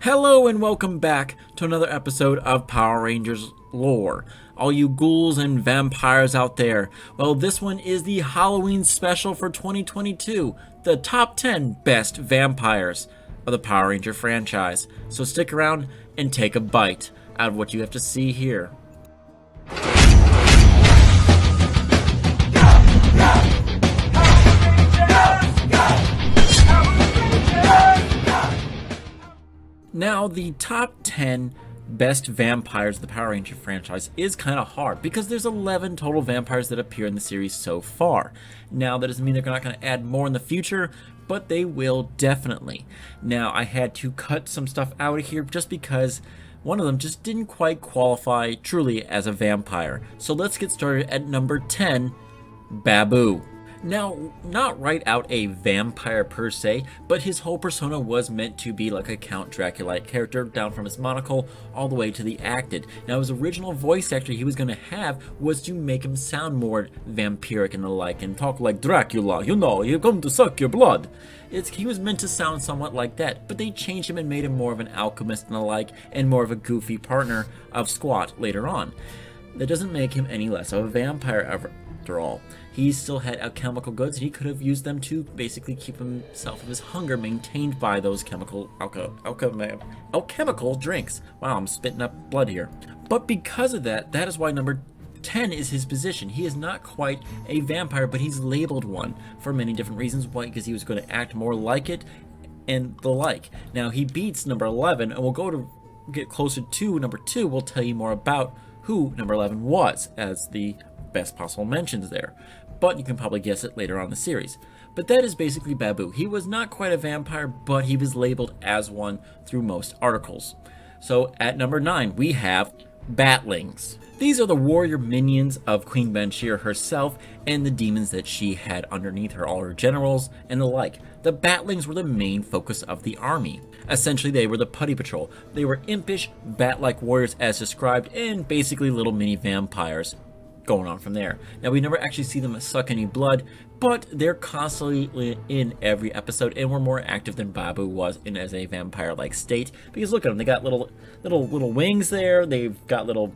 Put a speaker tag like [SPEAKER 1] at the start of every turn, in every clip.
[SPEAKER 1] Hello and welcome back to another episode of Power Rangers Lore. All you ghouls and vampires out there. Well, this one is the Halloween special for 2022. The top 10 best vampires of the Power Ranger franchise. So stick around and take a bite out of what you have to see here. Now, the top 10 best vampires of the Power Ranger franchise is kind of hard because there's 11 total vampires that appear in the series so far. Now, that doesn't mean they're not going to add more in the future, but they will definitely. Now, I had to cut some stuff out of here just because one of them just didn't quite qualify truly as a vampire. So let's get started at number 10, Baboo. Now, not right out a vampire per se, but his whole persona was meant to be like a Count Dracula-like character, down from his monocle all the way to the acted. Now, his original voice actor he was going to have was to make him sound more vampiric and the like, and talk like Dracula, you know, you're going to suck your blood. He was meant to sound somewhat like that, but they changed him and made him more of an alchemist and the like, and more of a goofy partner of Squat later on. That doesn't make him any less of a vampire after all. He still had alchemical goods, and he could have used them to basically keep himself of his hunger maintained by those alchemical drinks. Wow, I'm spitting up blood here. But because of that, that is why number 10 is his position. He is not quite a vampire, but he's labeled one for many different reasons. Why? Because he was going to act more like it and the like. Now, he beats number 11, and we'll go to get closer to number 2. We'll tell you more about who number 11 was as the best possible mentions there, but you can probably guess it later on in the series. But that is basically Baboo. He was not quite a vampire, but he was labeled as one through most articles. So at number 9, we have Batlings. These are the warrior minions of Queen Banshir herself and the demons that she had underneath her, all her generals and the like. The Batlings were the main focus of the army. Essentially, they were the putty patrol. They were impish, bat-like warriors as described, and basically little mini vampires. Going on from there. Now, we never actually see them suck any blood, but they're constantly in every episode and were more active than Baboo was in as a vampire-like state. Because look at them, they got little wings there. They've got little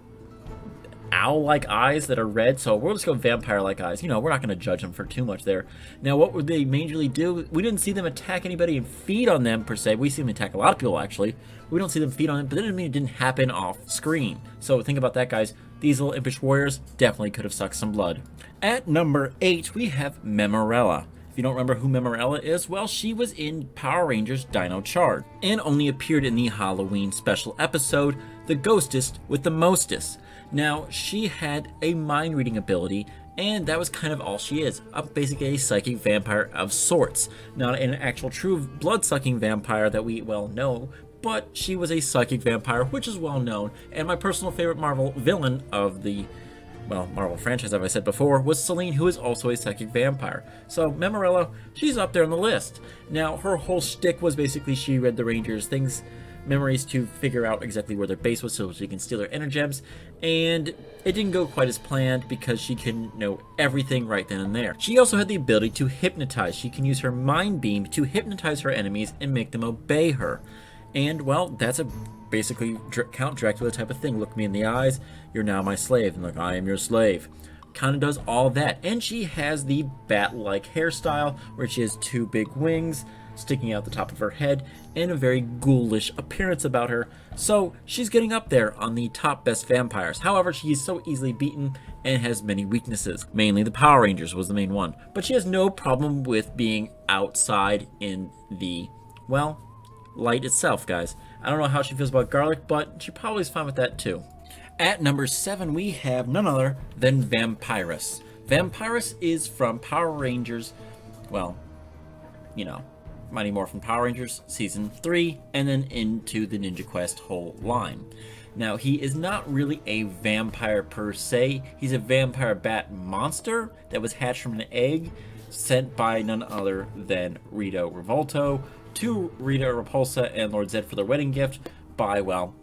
[SPEAKER 1] owl-like eyes that are red, so we'll just go vampire-like eyes. You know, we're not going to judge them for too much there. Now, what would they majorly do? We didn't see them attack anybody and feed on them, per se. We see them attack a lot of people, actually. We don't see them feed on them, but that doesn't mean it didn't happen off-screen. So think about that, guys. These little impish warriors definitely could have sucked some blood. At number 8, we have Memorella. If you don't remember who Memorella is, well, she was in Power Rangers Dino Charge and only appeared in the Halloween special episode, The Ghostest with the Mostest. Now, she had a mind-reading ability, and that was kind of all she is. Basically a psychic vampire of sorts. Not an actual true blood-sucking vampire that we well know, but she was a psychic vampire, which is well known. And my personal favorite Marvel villain of the, well, Marvel franchise, as I said before, was Selene, who is also a psychic vampire. So Memorella, she's up there on the list. Now, her whole shtick was basically she read the Rangers' memories to figure out exactly where their base was so she can steal their energems, and it didn't go quite as planned because she couldn't know everything right then and there. She also had the ability to hypnotize. She can use her mind beam to hypnotize her enemies and make them obey her. And, well, that's a basically Count Dracula type of thing. Look me in the eyes, you're now my slave. And look, I am your slave. Kind of does all that. And she has the bat-like hairstyle, where she has 2 big wings sticking out the top of her head, and a very ghoulish appearance about her. So she's getting up there on the top best vampires. However, she is so easily beaten and has many weaknesses. Mainly the Power Rangers was the main one. But she has no problem with being outside in the, well, light itself, guys. I don't know how she feels about garlic, but she probably is fine with that too. At number 7, we have none other than Vampurus. Vampurus is from Power Rangers, well, you know, Mighty Morphin Power Rangers Season 3, and then into the Ninja Quest whole line. Now, he is not really a vampire per se. He's a vampire bat monster that was hatched from an egg sent by none other than Rita Revolto to Rita Repulsa and Lord Zed for their wedding gift by, well,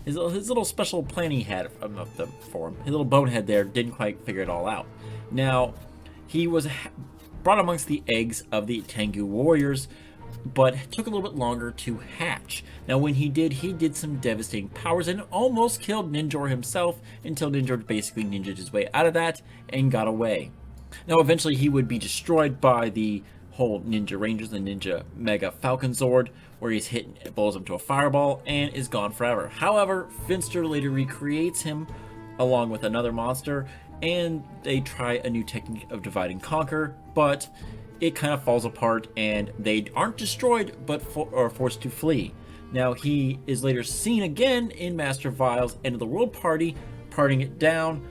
[SPEAKER 1] his little special plan he had for him. His little bonehead there didn't quite figure it all out. Now, he was brought amongst the eggs of the Tengu warriors but took a little bit longer to hatch. Now when he did some devastating powers and almost killed Ninjor himself until Ninjor basically ninja'd his way out of that and got away. Now eventually he would be destroyed by the whole Ninja Rangers, the Ninja Mega Falcon Zord, where he's hit and blows him to a fireball and is gone forever. However, Finster later recreates him along with another monster, and they try a new technique of divide and conquer, but it kind of falls apart and they aren't destroyed but are forced to flee. Now he is later seen again in Master Vile's End of the World Party, parting it down,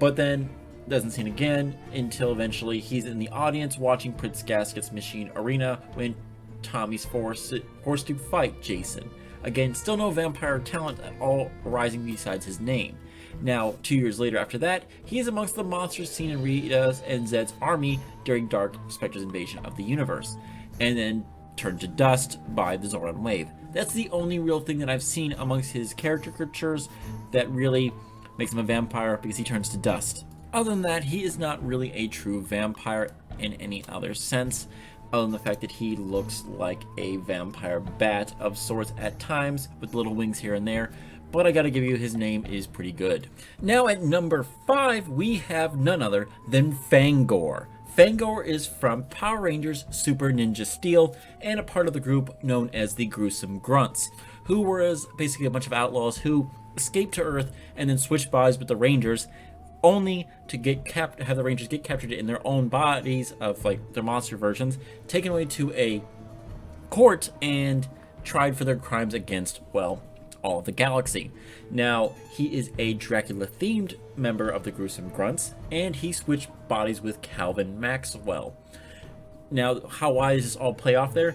[SPEAKER 1] but then doesn't seen again until eventually he's in the audience watching Prince Gasket's Machine Arena when Tommy's forced to fight Jason. Again, still no vampire talent at all arising besides his name. Now, 2 years later after that, he is amongst the monsters seen in Rita's and Zed's army during Dark Spectre's invasion of the universe, and then turned to dust by the Zoran wave. That's the only real thing that I've seen amongst his caricatures that really makes him a vampire, because he turns to dust. Other than that, he is not really a true vampire in any other sense, other than the fact that he looks like a vampire bat of sorts at times, with little wings here and there, but I gotta give you, his name is pretty good. Now at number 5, we have none other than Fangor. Fangor is from Power Rangers Super Ninja Steel, and a part of the group known as the Gruesome Grunts, who were basically a bunch of outlaws who escaped to Earth and then switched bodies with the Rangers, only to have the Rangers get captured in their own bodies of like their monster versions, taken away to a court and tried for their crimes against, well, all of the galaxy. Now, he is a Dracula-themed member of the Gruesome Grunts, and he switched bodies with Calvin Maxwell. Now, why does this all play off there?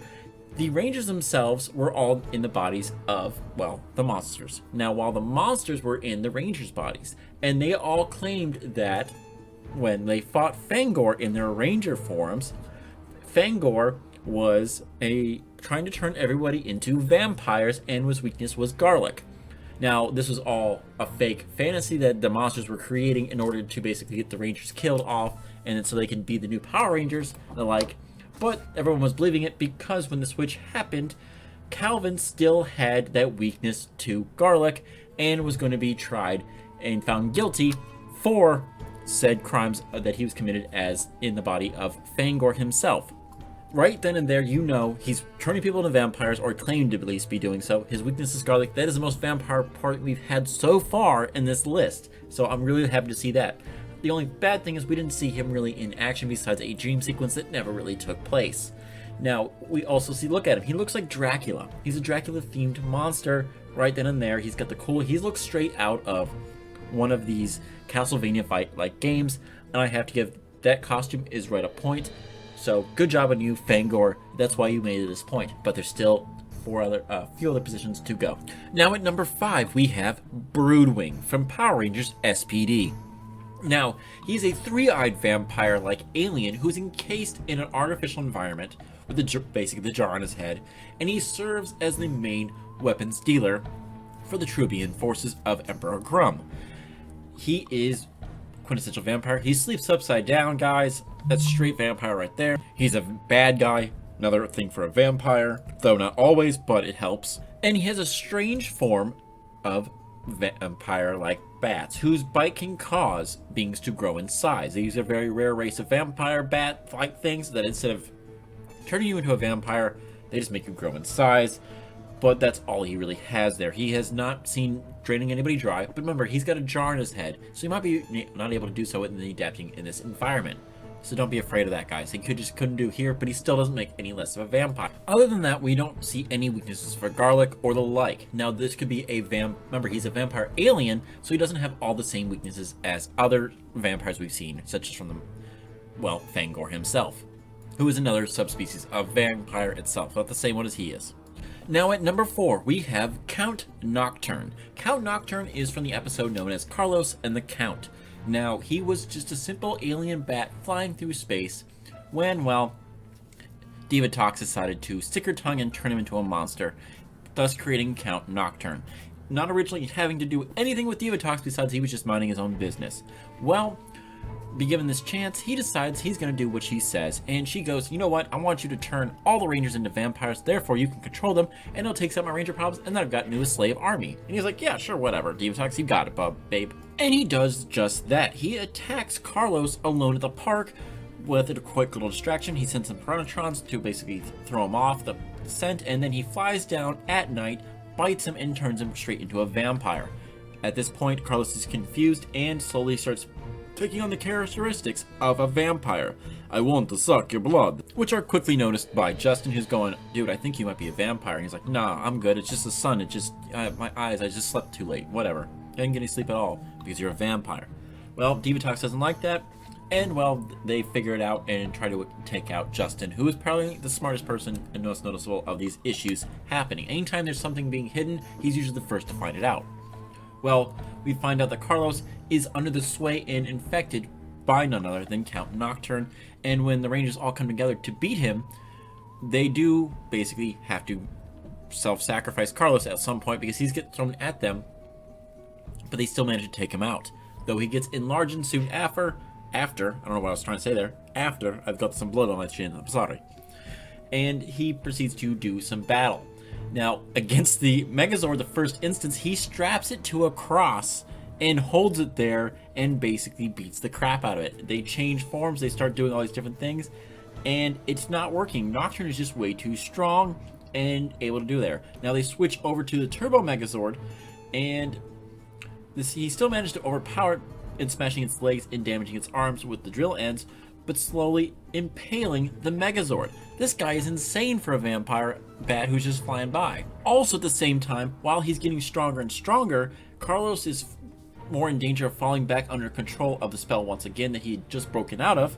[SPEAKER 1] The Rangers themselves were all in the bodies of, well, the monsters. Now, while the monsters were in the Rangers' bodies, and they all claimed that when they fought Fangor in their Ranger forms, Fangor was trying to turn everybody into vampires, and his weakness was garlic. Now, this was all a fake fantasy that the monsters were creating in order to basically get the Rangers killed off, and so they could be the new Power Rangers, and the like. But everyone was believing it because when the switch happened, Calvin still had that weakness to garlic and was going to be tried and found guilty for said crimes that he was committed as in the body of Fangor himself. Right then and there, you know he's turning people into vampires, or claimed to at least be doing so. His weakness is garlic. That is the most vampire part we've had so far in this list, so I'm really happy to see that. The only bad thing is we didn't see him really in action besides a dream sequence that never really took place. Now, we also look at him. He looks like Dracula. He's a Dracula-themed monster right then and there. He's got he looks straight out of one of these Castlevania fight-like games, and I have to give that costume is right a point. So, good job on you, Fangor. That's why you made it this point. But there's still few other positions to go. Now at number 5, we have Broodwing from Power Rangers SPD. Now, he's a three-eyed vampire-like alien who's encased in an artificial environment with basically the jar on his head, and he serves as the main weapons dealer for the Trubian forces of Emperor Grum. He is quintessential vampire. He sleeps upside down, guys. That's straight vampire right there. He's a bad guy. Another thing for a vampire, though not always, but it helps. And he has a strange form of vampire-like bats, whose bite can cause beings to grow in size. These are a very rare race of vampire bat-like things that instead of turning you into a vampire, they just make you grow in size. But that's all he really has there. He has not seen draining anybody dry, but remember, he's got a jar in his head, so he might be not able to do so in the adapting in this environment. So don't be afraid of that, guys. He couldn't do here, but he still doesn't make any less of a vampire. Other than that, we don't see any weaknesses for garlic or the like. Now, this could be remember, he's a vampire alien, so he doesn't have all the same weaknesses as other vampires we've seen, such as from Fangor himself, who is another subspecies of vampire itself, not the same one as he is. Now at number 4, we have Count Nocturne. Count Nocturne is from the episode known as Carlos and the Count. Now, he was just a simple alien bat flying through space when, Divatox decided to stick her tongue and turn him into a monster, thus creating Count Nocturne. Not originally having to do anything with Divatox besides he was just minding his own business. Well, be given this chance, he decides he's going to do what she says. And she goes, you know what? I want you to turn all the rangers into vampires. Therefore, you can control them, and it'll take some of my ranger problems, and then I've got a new slave army. And he's like, yeah, sure, whatever. Divatox, you got it, babe. And he does just that. He attacks Carlos alone at the park with a quick little distraction. He sends some Piranhatrons to basically throw him off the scent, and then he flies down at night, bites him, and turns him straight into a vampire. At this point, Carlos is confused and slowly starts taking on the characteristics of a vampire. I want to suck your blood, which are quickly noticed by Justin, who's going, dude, I think you might be a vampire. And he's like, nah, I'm good. It's just the sun. It just, my eyes, I just slept too late. Whatever. I didn't get any sleep at all because you're a vampire. Well, Divatox doesn't like that. And, well, they figure it out and try to take out Justin, who is probably the smartest person and most noticeable of these issues happening. Anytime there's something being hidden, he's usually the first to find it out. Well, we find out that Carlos is under the sway and infected by none other than Count Nocturne, and when the Rangers all come together to beat him, they do basically have to self-sacrifice Carlos at some point because he's getting thrown at them, but they still manage to take him out. Though he gets enlarged and soon after, I don't know what I was trying to say there, after I've got some blood on my chin, I'm sorry. And he proceeds to do some battle. Now, against the Megazord, the first instance, he straps it to a cross and holds it there and basically beats the crap out of it. They change forms, they start doing all these different things, and it's not working. Nocturne is just way too strong and able to do there. Now they switch over to the Turbo Megazord, and he still managed to overpower it in smashing its legs and damaging its arms with the drill ends, but slowly impaling the Megazord. This guy is insane for a vampire bat who's just flying by. Also at the same time, while he's getting stronger and stronger, Carlos is more in danger of falling back under control of the spell once again that he had just broken out of.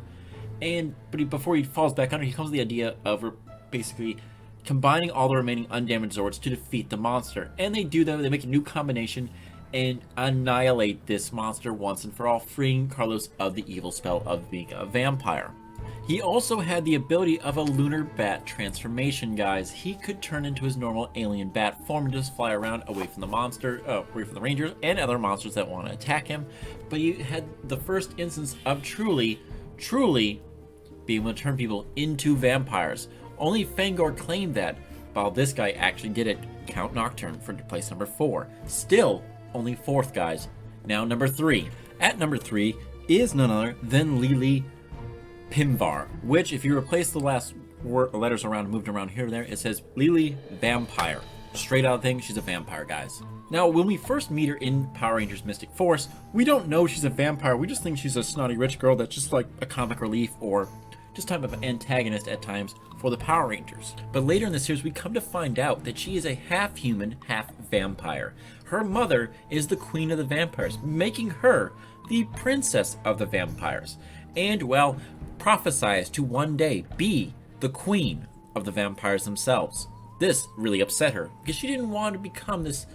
[SPEAKER 1] Before he falls back under, he comes with the idea of basically combining all the remaining undamaged Zords to defeat the monster. And they do that, they make a new combination and annihilate this monster once and for all, freeing Carlos of the evil spell of being a vampire. He also had the ability of a lunar bat transformation, guys. He could turn into his normal alien bat form and just fly around away from the monster, away from the Rangers and other monsters that want to attack him. But he had the first instance of truly being able to turn people into vampires. Only Fangor claimed that, while this guy actually did it, Count Nocturne, for place number 4. Still, only 4th, guys. Now number 3. At number 3 is none other than Lili Pimvar, which, if you replace the last letters around and moved around here and there, it says Lili Vampire. Straight out of thing, she's a vampire, guys. Now, when we first meet her in Power Rangers Mystic Force, we don't know she's a vampire. We just think she's a snotty rich girl that's just like a comic relief or just type of antagonist at times for the Power Rangers. But later in the series, we come to find out that she is a half-human, half-vampire. Her mother is the queen of the vampires, making her the princess of the vampires. And, well, prophesies to one day be the queen of the vampires themselves. This really upset her, because she didn't want to become this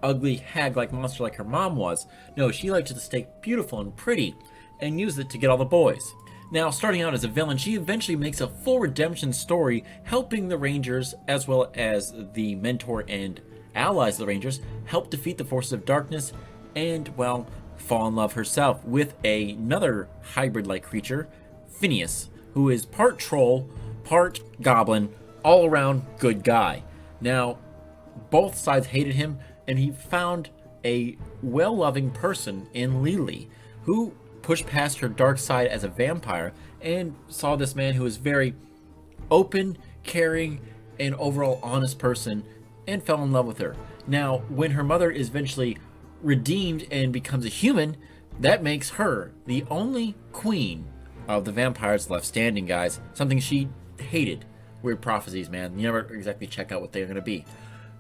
[SPEAKER 1] ugly hag-like monster like her mom was. No, she liked to stay beautiful and pretty, and use it to get all the boys. Now, starting out as a villain, she eventually makes a full redemption story, helping the Rangers, as well as the mentor and allies of the Rangers, help defeat the forces of darkness, and, well, fall in love herself with another hybrid-like creature, Phineas, who is part troll, part goblin, all-around good guy. Now, both sides hated him, and he found a well-loving person in Lili, who pushed past her dark side as a vampire and saw this man who was very open, caring, and overall honest person, and fell in love with her. Now, when her mother is eventually redeemed and becomes a human, that makes her the only queen of the vampires left standing, guys. Something she hated. Weird prophecies, man. You never exactly check out what they're going to be.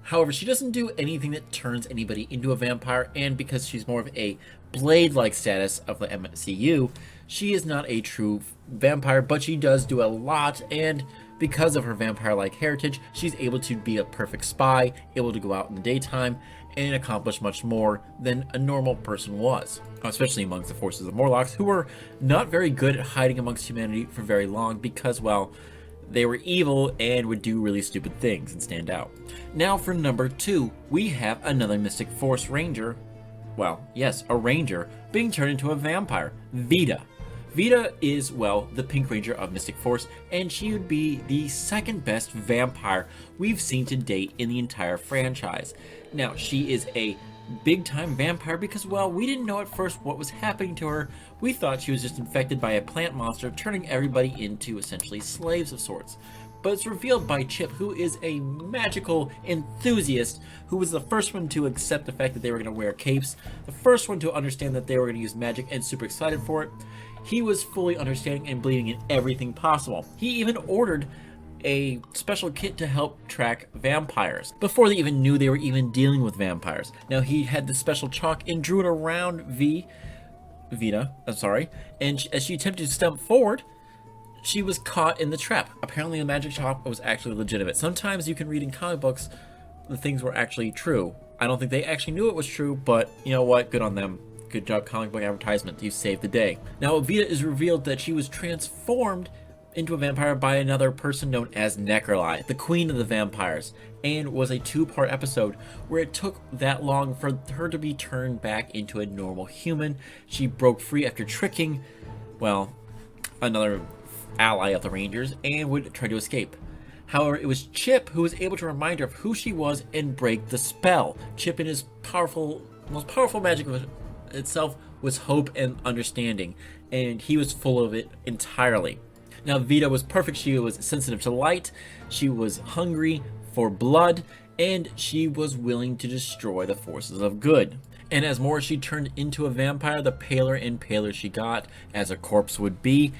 [SPEAKER 1] However, she doesn't do anything that turns anybody into a vampire, and because she's more of a Blade-like status of the MCU, she is not a true vampire, but she does do a lot, and because of her vampire-like heritage, she's able to be a perfect spy, able to go out in the daytime, and accomplish much more than a normal person was, especially amongst the forces of Morlocks, who were not very good at hiding amongst humanity for very long because, well, they were evil and would do really stupid things and stand out. Now for number 2, we have another Mystic Force Ranger, well, yes, a ranger being turned into a vampire, Vita. Vita is, well, the Pink Ranger of Mystic Force, and she would be the second best vampire we've seen to date in the entire franchise. Now, she is a big-time vampire because, well, we didn't know at first what was happening to her. We thought she was just infected by a plant monster, turning everybody into essentially slaves of sorts. But it's revealed by Chip, who is a magical enthusiast, who was the first one to accept the fact that they were going to wear capes, the first one to understand that they were going to use magic, and super excited for it. He was fully understanding and believing in everything possible. He even ordered a special kit to help track vampires before they even knew they were even dealing with vampires. Now, he had the special chalk and drew it around Vita, and as she attempted to stump forward, she was caught in the trap. Apparently the magic chalk was actually legitimate. Sometimes you can read in comic books the things were actually true. I don't think they actually knew it was true, but you know what? Good on them. Good job, comic book advertisement. You saved the day. Now, Vita is revealed that she was transformed into a vampire by another person known as Necrolai, the queen of the vampires, and was a 2-part episode where it took that long for her to be turned back into a normal human. She broke free after tricking, well, another ally of the Rangers, and would try to escape. However, it was Chip who was able to remind her of who she was and break the spell. Chip, in his most powerful magic of itself, was hope and understanding, and he was full of it entirely. Now, Vita was perfect. She was sensitive to light, she was hungry for blood, and she was willing to destroy the forces of good. And as more she turned into a vampire, the paler and paler she got, as a corpse would be,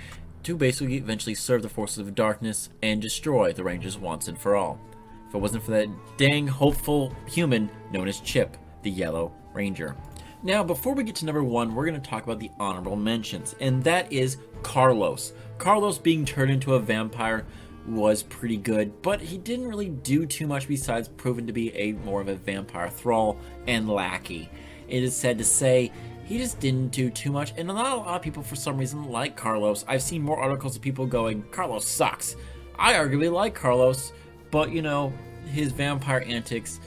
[SPEAKER 1] to basically eventually serve the forces of darkness and destroy the Rangers once and for all. If it wasn't for that dang hopeful human known as Chip, the Yellow Ranger. Now, before we get to number 1, we're going to talk about the honorable mentions, and that is Carlos. Carlos being turned into a vampire was pretty good, but he didn't really do too much besides proving to be more of a vampire thrall and lackey. It is sad to say, he just didn't do too much, and not a lot of people for some reason like Carlos. I've seen more articles of people going, Carlos sucks. I arguably like Carlos, but you know, his vampire antics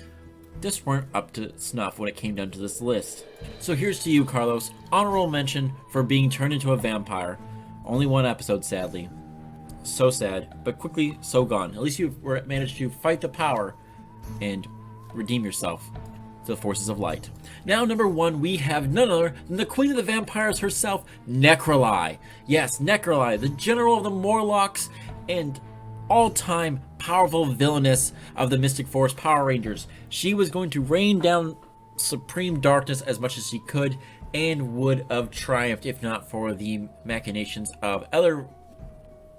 [SPEAKER 1] just weren't up to snuff when it came down to this list. So here's to you, Carlos. Honorable mention for being turned into a vampire. Only 1 episode, sadly. So sad, but quickly so gone. At least you managed to fight the power and redeem yourself to the forces of light. Now, number 1, we have none other than the queen of the vampires herself, Necrolai. Yes, Necrolai, the general of the Morlocks and all-time powerful villainess of the Mystic Force Power Rangers. She was going to rain down supreme darkness as much as she could, and would have triumphed if not for the machinations of other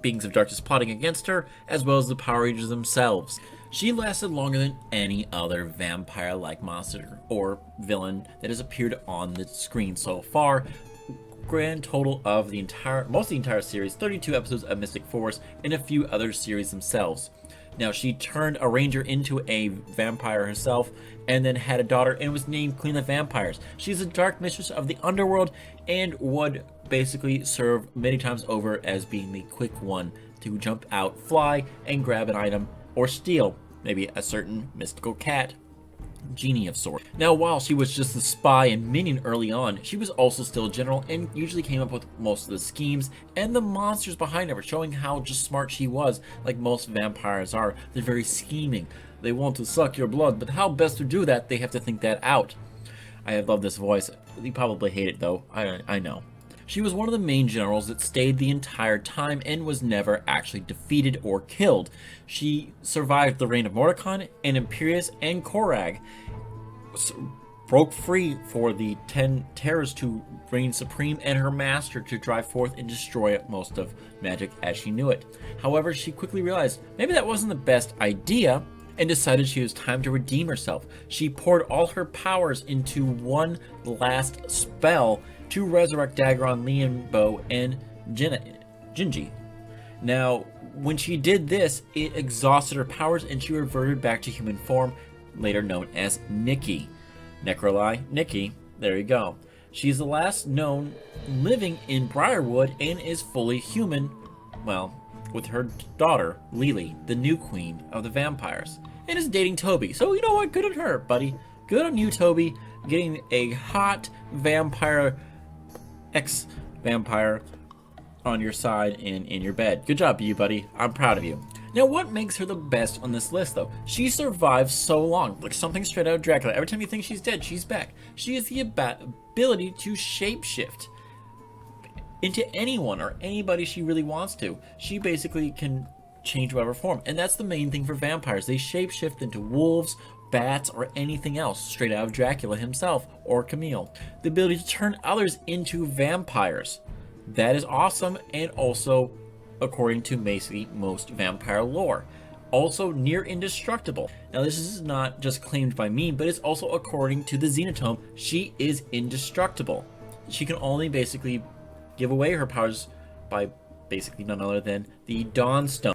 [SPEAKER 1] beings of darkness plotting against her, as well as the Power Rangers themselves. She lasted longer than any other vampire-like monster or villain that has appeared on the screen so far. Grand total of most of the entire series, 32 episodes of Mystic Force, and a few other series themselves. Now, she turned a ranger into a vampire herself, and then had a daughter, and was named Queen of the Vampires. She's a dark mistress of the underworld, and would basically serve many times over as being the quick one to jump out, fly, and grab an item, or steal maybe a certain mystical cat, genie of sorts. Now, while she was just the spy and minion early on, she was also still a general, and usually came up with most of the schemes and the monsters behind her, showing how just smart she was. Like most vampires are, they're very scheming. They want to suck your blood, but how best to do that, they have to think that out. I have loved this voice. You probably hate it though, I know. She was one of the main generals that stayed the entire time and was never actually defeated or killed. She survived the reign of Mordecai and Imperius and Korag, broke free for the 10 terrors to reign supreme, and her master to drive forth and destroy most of magic as she knew it. However, she quickly realized maybe that wasn't the best idea, and decided she was time to redeem herself. She poured all her powers into one last spell to resurrect Dagron, Lianbo, and Jinji. Now, when she did this, it exhausted her powers and she reverted back to human form, later known as Nikki. Necrolai, Nikki, there you go. She's the last known living in Briarwood and is fully human, well, with her daughter, Lily, the new queen of the vampires, and is dating Toby. So you know what, good on her, buddy. Good on you, Toby. getting a hot vampire, ex-vampire on your side and in your bed. Good job, you buddy. I'm proud of you. Now, what makes her the best on this list, though? She survived so long, like something straight out of Dracula. Every time you think she's dead, she's back. She has the ability to shapeshift into anyone or anybody she really wants to. She basically can change whatever form, and that's the main thing for vampires. They shapeshift into wolves, bats, or anything else straight out of Dracula himself or Camille. The ability to turn others into vampires. That is awesome, and also according to basically most vampire lore, also near indestructible. Now this is not just claimed by me, but it's also according to the Xenotome. She is indestructible. She can only basically give away her powers by basically none other than the Dawnstone,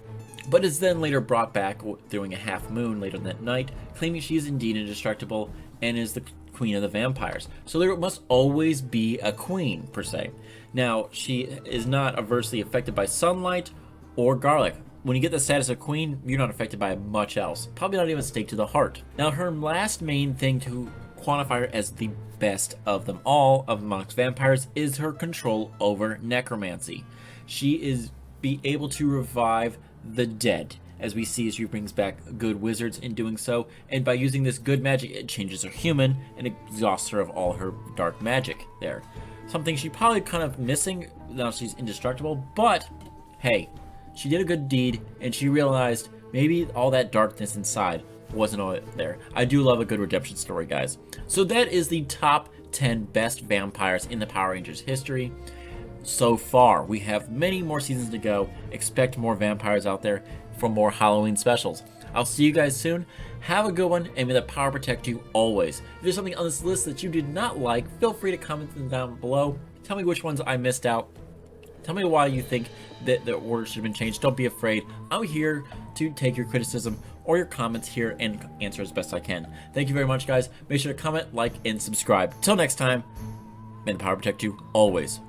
[SPEAKER 1] but is then later brought back during a half moon later that night, claiming she is indeed indestructible and is the queen of the vampires. So there must always be a queen, per se. Now, she is not adversely affected by sunlight or garlic. When you get the status of queen, you're not affected by much else. Probably not even a stake to the heart. Now, her last main thing to quantify her as the best of them all amongst vampires is her control over necromancy. She is be able to revive the dead, as we see as she brings back good wizards in doing so, and by using this good magic, it changes her human and exhausts her of all her dark magic there. Something she probably kind of missing now she's indestructible, but hey, she did a good deed and she realized maybe all that darkness inside wasn't all there. I do love a good redemption story, guys. So that is the top 10 best vampires in the Power Rangers history. So far, we have many more seasons to go. Expect more vampires out there for more Halloween specials. I'll see you guys soon. Have a good one, and may the power protect you always. If there's something on this list that you did not like, feel free to comment them down below. Tell me which ones I missed out. Tell me why you think that the order should have been changed. Don't be afraid. I'm here to take your criticism or your comments here and answer as best I can. Thank you very much, guys. Make sure to comment, like, and subscribe. Till next time, may the power protect you always.